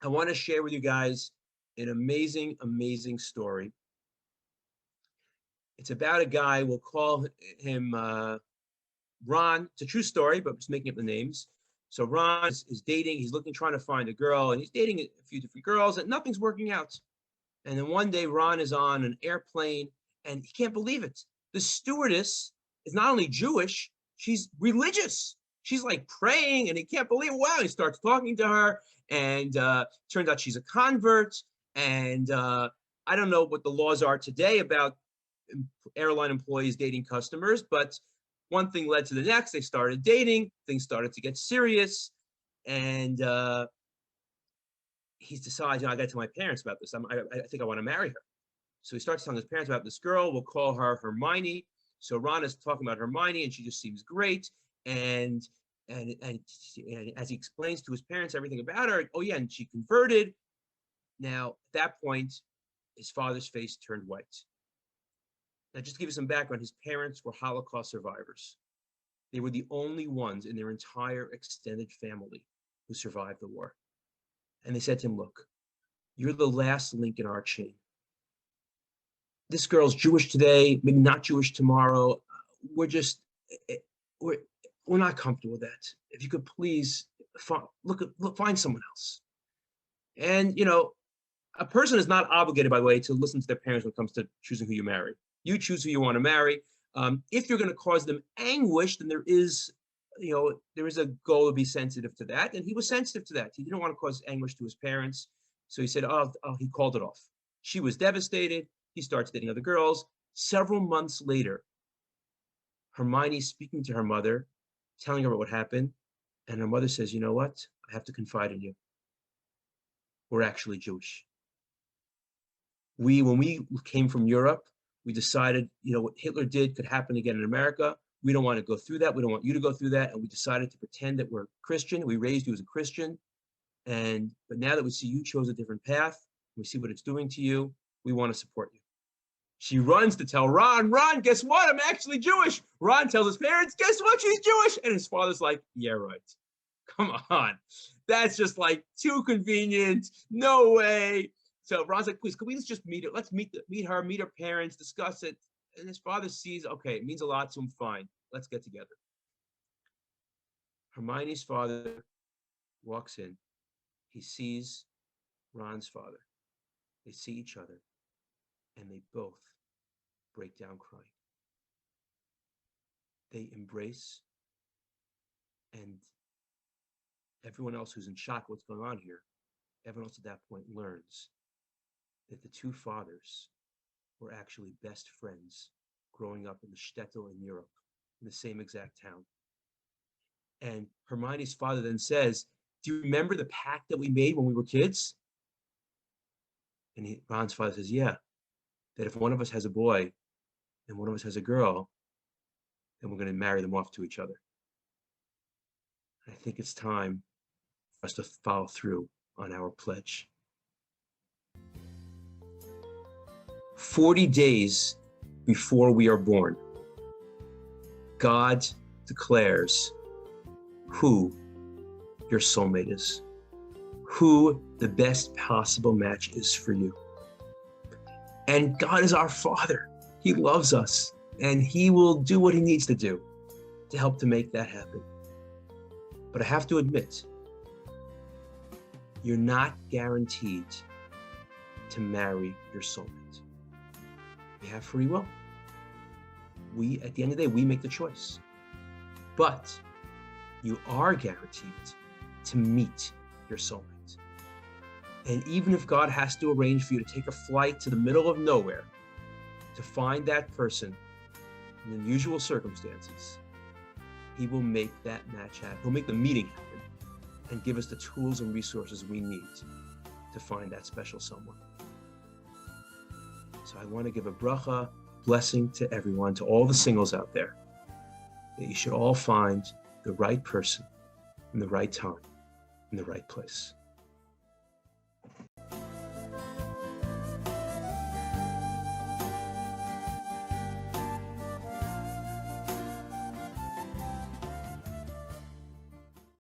I want to share with you guys an amazing, amazing story. It's about a guy, we'll call him Ron. It's a true story, but I'm just making up the names. So Ron is dating, he's trying to find a girl, and he's dating a few different girls, and nothing's working out. And then one day, Ron is on an airplane, and he can't believe it. The stewardess is not only Jewish, she's religious. She's like praying, and he can't believe it. Wow, he starts talking to her, and turns out she's a convert. And I don't know what the laws are today about airline employees dating customers, but one thing led to the next. They started dating. Things started to get serious, and he decides, I got to tell my parents about this. I think I want to marry her. So he starts telling his parents about this girl. We'll call her Hermione. So Ron is talking about Hermione, and she just seems great. And as he explains to his parents everything about her, oh yeah, and she converted. Now at that point, his father's face turned white. Now, just to give you some background, his parents were Holocaust survivors. They were the only ones in their entire extended family who survived the war. And they said to him, look, you're the last link in our chain. This girl's Jewish today, maybe not Jewish tomorrow. We're not comfortable with that. If you could please find someone else. And, a person is not obligated, by the way, to listen to their parents when it comes to choosing who you marry. You choose who you want to marry. If you're going to cause them anguish, then there is a goal to be sensitive to that. And he was sensitive to that. He didn't want to cause anguish to his parents. So he said, he called it off. She was devastated. He starts dating other girls. Several months later, Hermione's speaking to her mother, telling her what happened. And her mother says, you know what? I have to confide in you. We're actually Jewish. When we came from Europe, we decided, what Hitler did could happen again in America. We don't want to go through that. We don't want you to go through that. And we decided to pretend that we're Christian. We raised you as a Christian. But now that we see you chose a different path, we see what it's doing to you, we want to support you. She runs to tell Ron, guess what? I'm actually Jewish. Ron tells his parents, guess what? She's Jewish. And his father's like, yeah, right. Come on. That's just like too convenient. No way. So Ron's like, please, can we just meet her? Let's meet her, meet her parents, discuss it. And his father sees, okay, it means a lot to him. Fine, let's get together. Hermione's father walks in. He sees Ron's father. They see each other, and they both break down crying. They embrace, and everyone else who's in shock what's going on here, everyone else at that point learns that the two fathers were actually best friends growing up in the shtetl in Europe, in the same exact town. And Hermione's father then says, do you remember the pact that we made when we were kids? And Ron's father says, yeah, that if one of us has a boy and one of us has a girl, then we're going to marry them off to each other. I think it's time for us to follow through on our pledge. 40 days before we are born, God declares who your soulmate is, who the best possible match is for you. And God is our Father. He loves us, and He will do what He needs to do to help to make that happen. But I have to admit, you're not guaranteed to marry your soulmate. You have free will. At the end of the day, we make the choice. But you are guaranteed to meet your soulmate. And even if God has to arrange for you to take a flight to the middle of nowhere to find that person in unusual circumstances, He will make that match happen. He'll make the meeting happen and give us the tools and resources we need to find that special someone. So I want to give a bracha, blessing to everyone, to all the singles out there, that you should all find the right person in the right time, in the right place.